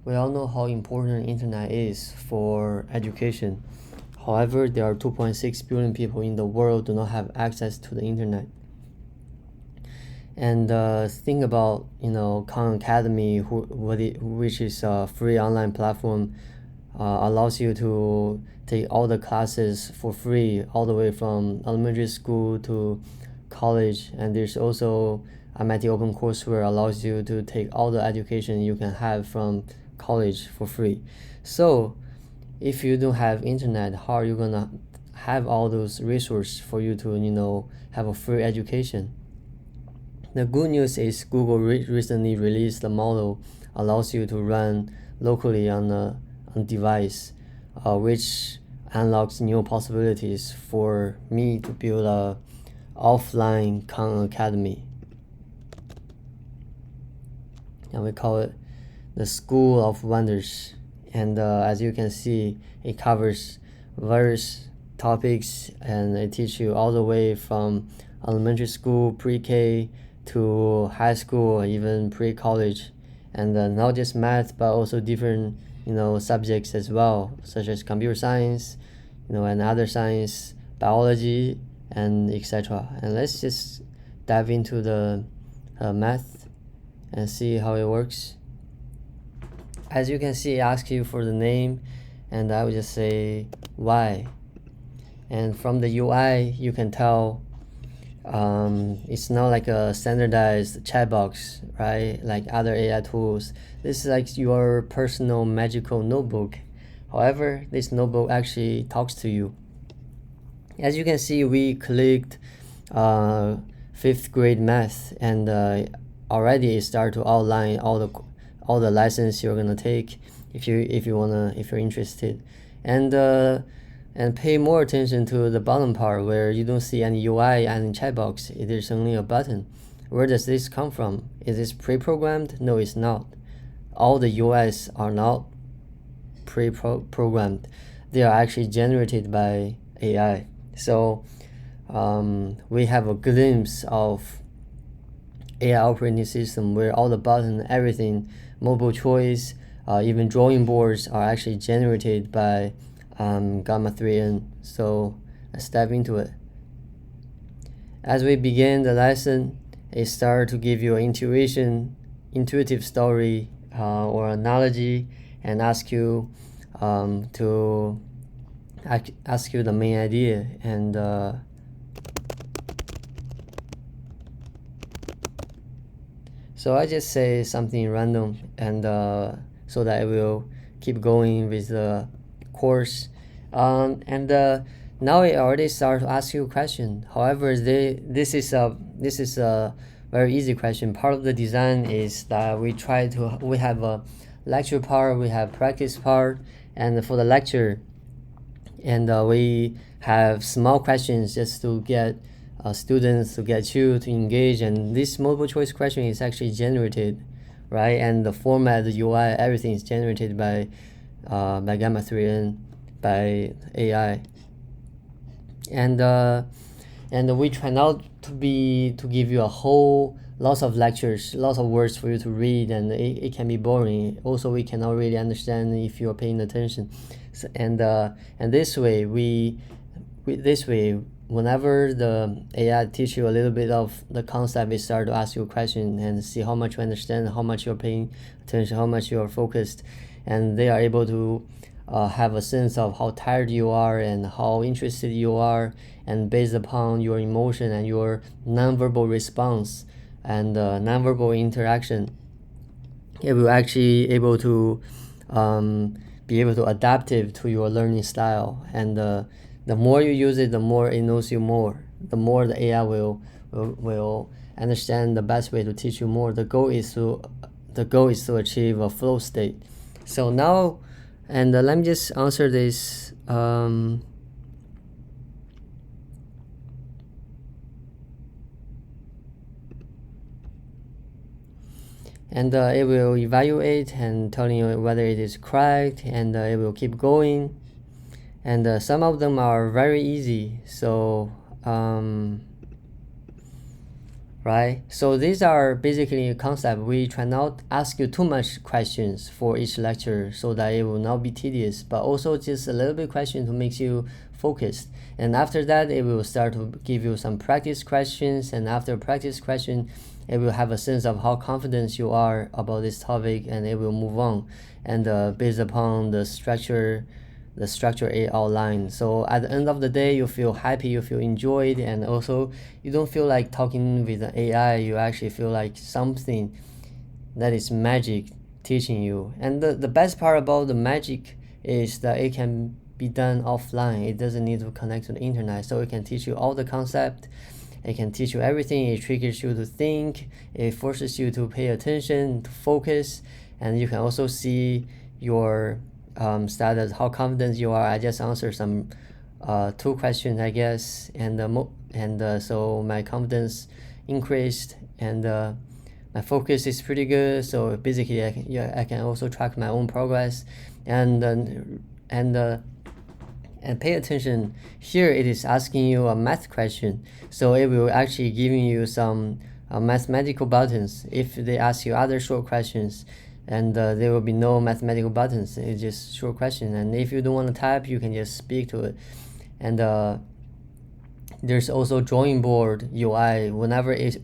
We all know how important internet is for education. However, there are 2.6 billion people in the world do not have access to the internet. And think about Khan Academy, which is a free online platform, allows you to take all the classes for free, all the way from elementary school to college. And there's also MIT OpenCourseWare allows you to take all the education you can have from college for free. So if you don't have internet, how are you gonna have all those resources for you to have a free education? The good news is Google recently released a model allows you to run locally on a device, which unlocks new possibilities for me to build a offline Khan Academy. And we call it the School of Wonders. And as you can see, it covers various topics, and it teaches you all the way from elementary school, pre-K, to high school, or even pre-college, and not just math but also different subjects as well, such as computer science, and other science, biology, and etc. And let's just dive into the math and see how it works. As you can see, it asks you for the name, and I would just say Y. And from the UI, you can tell it's not like a standardized chat box, right? Like other AI tools. This is like your personal magical notebook. However, this notebook actually talks to you. As you can see, we clicked 5th grade math, and already it started to outline all the lessons you're gonna take if you're interested, and pay more attention to the bottom part where you don't see any UI and chat box. There's only a button. Where does this come from? Is this pre-programmed? No, it's not. All the UIs are not pre-programmed. They are actually generated by AI. So we have a glimpse of AI operating system where all the buttons, everything, multiple choice, even drawing boards are actually generated by Gamma 3N. So let's dive into it. As we begin the lesson, it starts to give you an intuitive story or analogy, and ask you to ask you the main idea. And so I just say something random, and so that I will keep going with the course, and now it already starts to ask you a question. However, this is a very easy question. Part of the design is that we have a lecture part, we have practice part, and for the lecture, and we have small questions just to get students, to get you to engage. And this multiple choice question is actually generated, right? And the format, the UI, everything is generated by Gamma 3N, by AI. And we try not to give you a whole lots of lectures, lots of words for you to read, and it can be boring. Also, we cannot really understand if you are paying attention. So, and this way whenever the AI teach you a little bit of the concept, it start to ask you a question and see how much you understand, how much you're paying attention, how much you are focused, and they are able to have a sense of how tired you are and how interested you are, and based upon your emotion and your nonverbal response and nonverbal interaction, it will actually able to be able to adaptive to your learning style. And the more you use it, the more it knows you more. The more the AI will understand the best way to teach you more. The goal is to achieve a flow state. So now, and let me just answer this. And it will evaluate and telling you whether it is correct, and it will keep going. And some of them are very easy. So right? So these are basically a concept. We try not ask you too much questions for each lecture so that it will not be tedious, but also just a little bit question to make you focused. And after that, it will start to give you some practice questions, and after practice question, it will have a sense of how confident you are about this topic, and it will move on. And based upon the structure A outline. So at the end of the day, you feel happy, you feel enjoyed, and also you don't feel like talking with an AI. You actually feel like something that is magic teaching you. And the best part about the magic is that it can be done offline. It doesn't need to connect to the internet. So it can teach you all the concept. It can teach you everything. It triggers you to think. It forces you to pay attention, to focus, and you can also see your status, how confident you are. I just answered some 2 questions, I guess, and so my confidence increased, and my focus is pretty good. So basically, I can also track my own progress, and pay attention. Here it is asking you a math question, so it will actually giving you some mathematical buttons. If they ask you other short questions, and there will be no mathematical buttons, it's just short question. And if you don't want to type, you can just speak to it. And there's also drawing board UI. Whenever it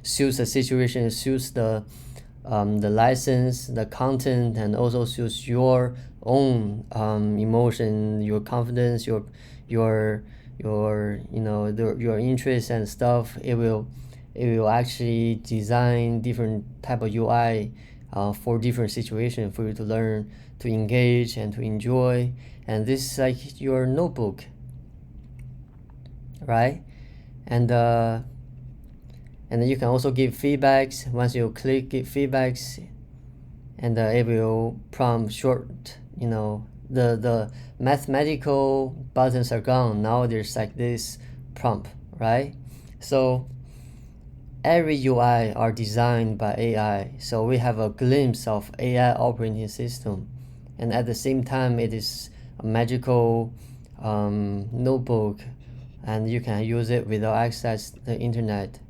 suits the situation, it suits the license, the content, and also suits your own emotion, your confidence, your your interest and stuff. It will actually design different type of UI for different situations for you to learn, to engage, and to enjoy. And this is like your notebook, right? And then you can also give feedbacks. Once you click give feedbacks, and it will prompt short, the mathematical buttons are gone. Now there's like this prompt, right? So every UI are designed by AI, so we have a glimpse of AI operating system, and at the same time it is a magical notebook, and you can use it without access to the internet.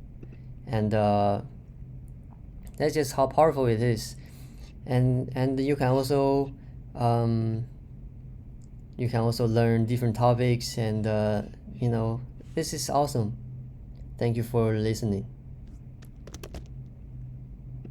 And that's just how powerful it is. And you can also learn different topics, and this is awesome. Thank you for listening.